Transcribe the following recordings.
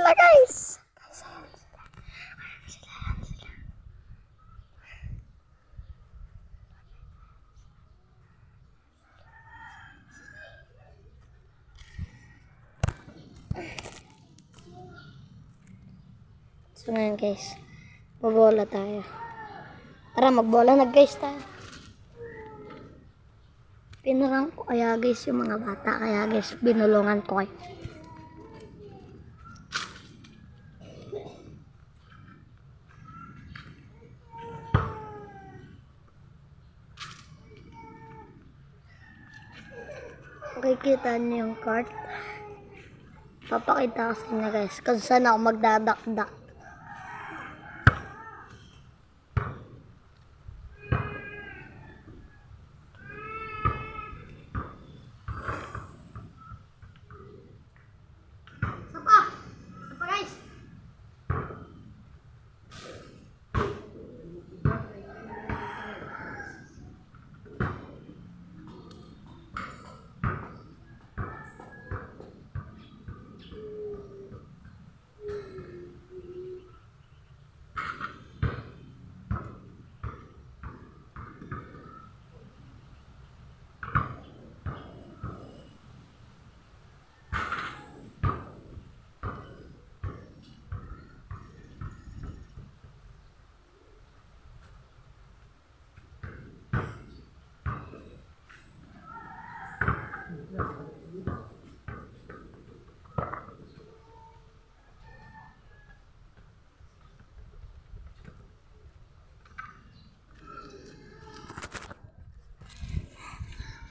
sila guys. So ngayon guys, magbola tayo. Tara magbola na guys tayo. Pinarang ko kaya guys yung mga bata. Kaya guys, binulungan ko kayo. Makikita niyo yung cart. Papakita ko sa inyo guys kung saan ako magdadakdak. Sapa guys.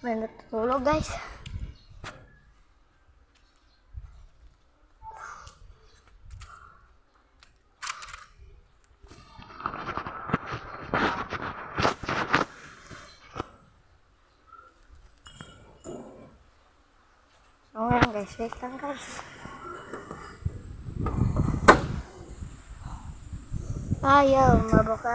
May natutulog guys. So ngayon guys, wait lang guys. Ayaw mabuka.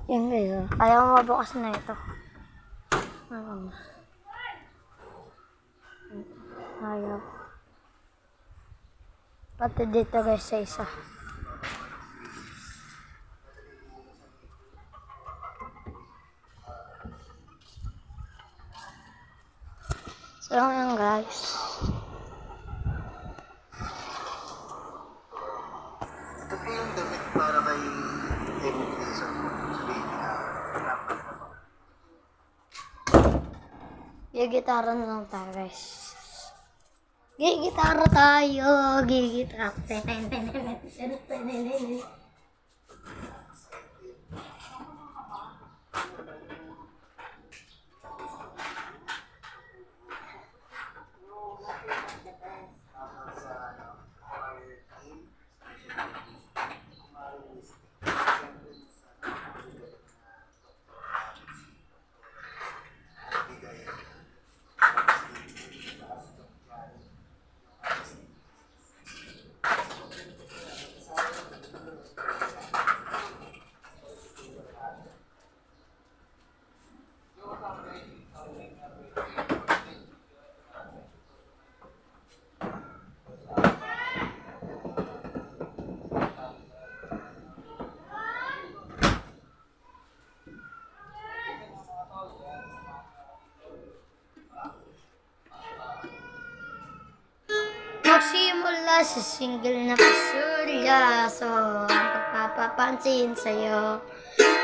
Yan guys, oh. Ayaw mabukas na ito. Ayaw. Pati dito guys sa isa. So yan guys. Ito po yung damit para kay David Wilson po. Sabihin niya, dapat na po. Gigitara na lang tayo guys. Gigitara tayo. Gigitara. Magsimula sa single na pasulya. So, ang pagpapapansin sa'yo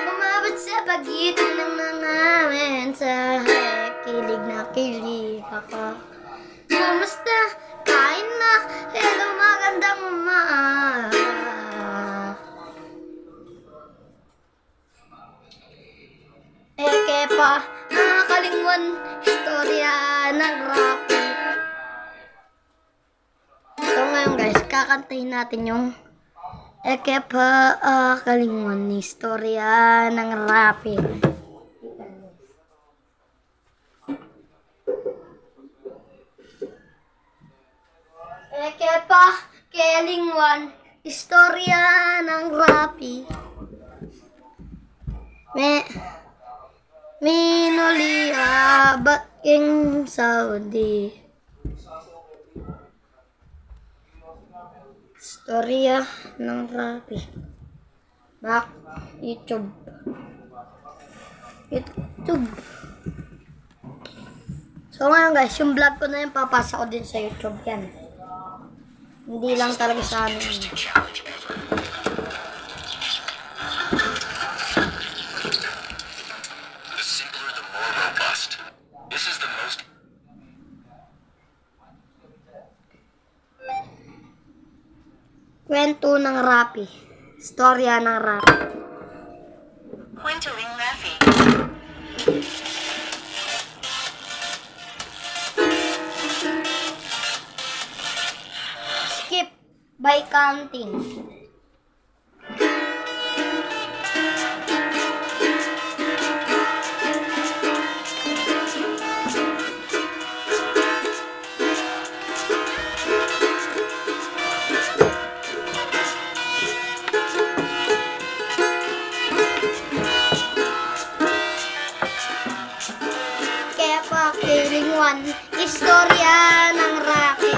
umabot sa pagitan ng mga mensahe. Kilig na kilig ako. Kumusta? Kain na? Hello, magandang umaga. Eke pa, nakakalimwan, istorya ng Rocky. So ngayon guys, kakantahin natin yung Eke pa, kalimwan, istorya ng Rocky. Eke pa, kalingwan, istorya ng Rocky. Me, Minulia, Baking Saudi. Storya ng Rappi. Back, YouTube. So ngayon guys, yung vlog ko na yun, papasa ko din sa YouTube yan. Hindi lang talaga sa amin. The simpler, the more robust. This is the most Kwento ng Rappi. Storya ng Rappi. Kwentuing Rappi. Skip by counting. Kepa Kiling One, istorya ng Rappi.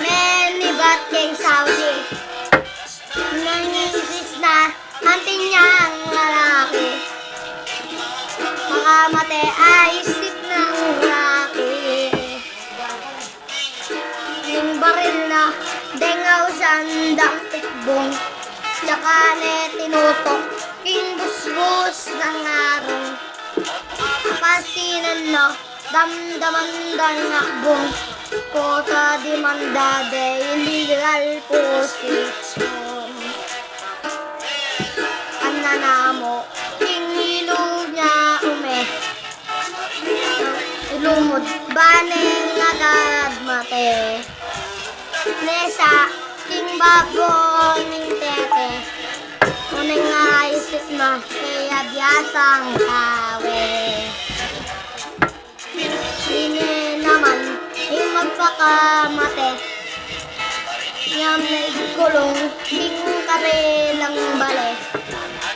Many Baking Saudi. Nangisis na hunting niyang lalaki. Makamate ay isip ng Rappi. Yung baril na dengaw sandang tikbong. Tsaka tinutok king busbus ng arong. Pasinan na damdaman dahil nakbong. Kota demanda de illegal position. Ananamo, tingilo niya lumod, baneng agad mate. Nesa, king babon ning tete. Uneng isip na, kaya biyasang kawe. Sine naman, yung magpakamate. Yam na igulong, king karelang bale.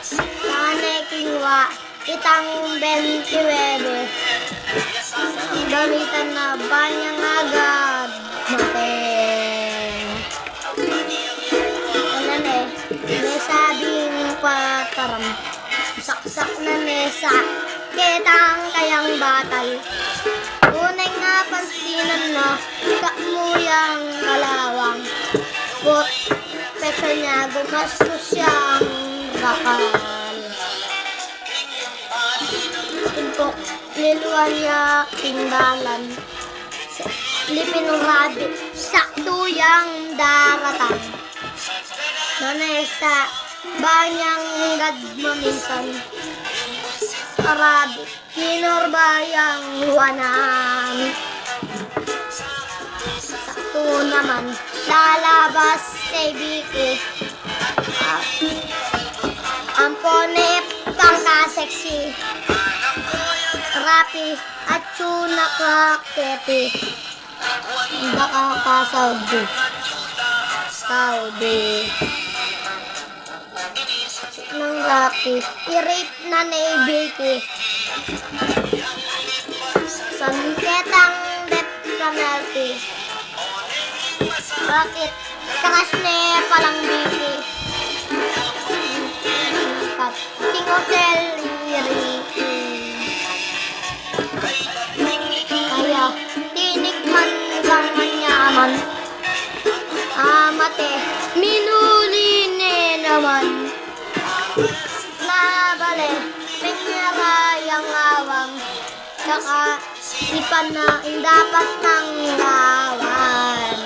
Sane kingwa, itang 29. Gamitan na banyang agad mate. Sabing pataram, saksak na mesa, ketang kayang batal. Unay nga pansinan na, kakmuyang kalawang. But, pesa niya, gumastos siyang bakal. Timpok, liluan niya timbalan. Lipin ng rabbit, saktuyang daratan. Nanesa, banyang gadmaminsan. Arabi, kinurbayang wanan. Sakto naman, lalabas kay Vicky. Ampone, pangka-sexy. Rappi, at tuna ka-kepi. Baka ka-Saudi. Ng Rappi, i-rape na Vicky. Sangketang death penalty. Bakit crush na palang Vicky? King Hotel Ricky. Kaya tinikman kang manyaman. Amate, minuli naman. Nabale, pinyarayang awang. Saka ipan na dapat ng gawan.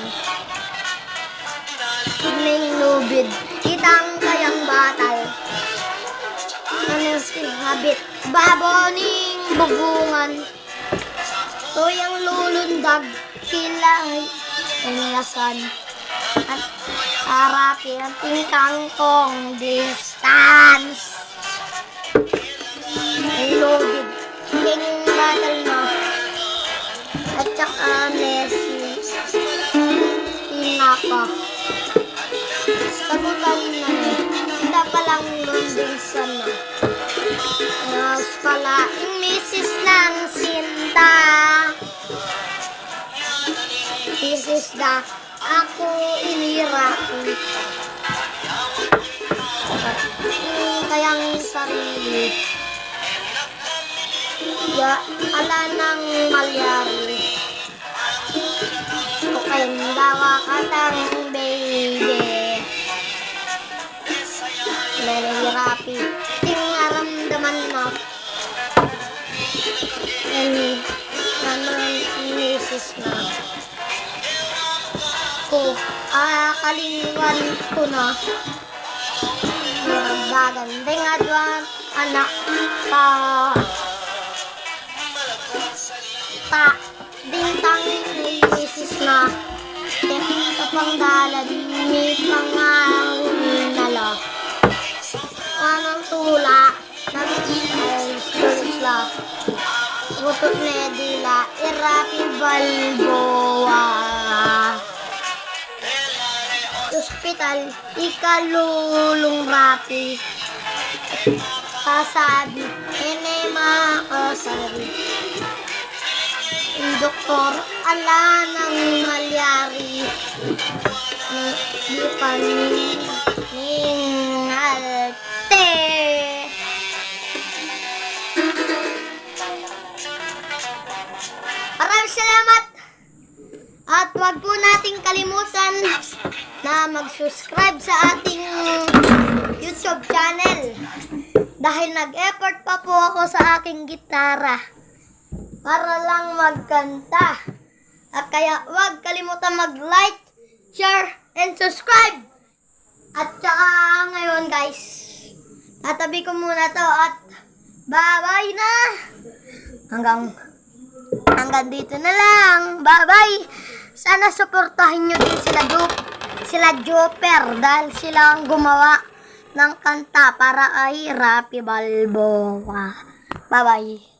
Ning lubid, itang kayang batal. Ano habit, baboning bubungan. Tuyang lulundag, kilay, inilasan. At Rappi ang tingkang kong distance. Loaded, king battle na. At saka Messi, tinapa. Sagutan na eh. Hindi pala Walang Robinson na. Tapos pala, yung misis ng Sinta. This is the ako inirapi. Kayang sarili. Ya, ala ng malyari. O kayang dawa katang baby. Nahihirapi. Tingaramdaman mo. Naman misis na. Kalingwan ko na. Bagandeng adwan anak dintang misis na. Kapang dalan may pangangunala. Anong tula nag-isla. Butot na dila irapi balboa. Hospital, ikalulong rapi. Kasabi, enema kasabi. Yung doktor, ala ng malyari. Di pa ningalte. Maraming salamat. At wag po nating kalimutan na mag-subscribe sa ating YouTube channel. Dahil nag-effort pa po ako sa aking gitara para lang magkanta. At kaya wag kalimutan mag-like, share, and subscribe. At saka ngayon guys, tatabi ko muna to at bye-bye na. Hanggang dito na lang. Bye-bye. Sana suportahin nyo din sila Joper dahil sila ang gumawa ng kanta para kay Rapi Balboa. Bye-bye.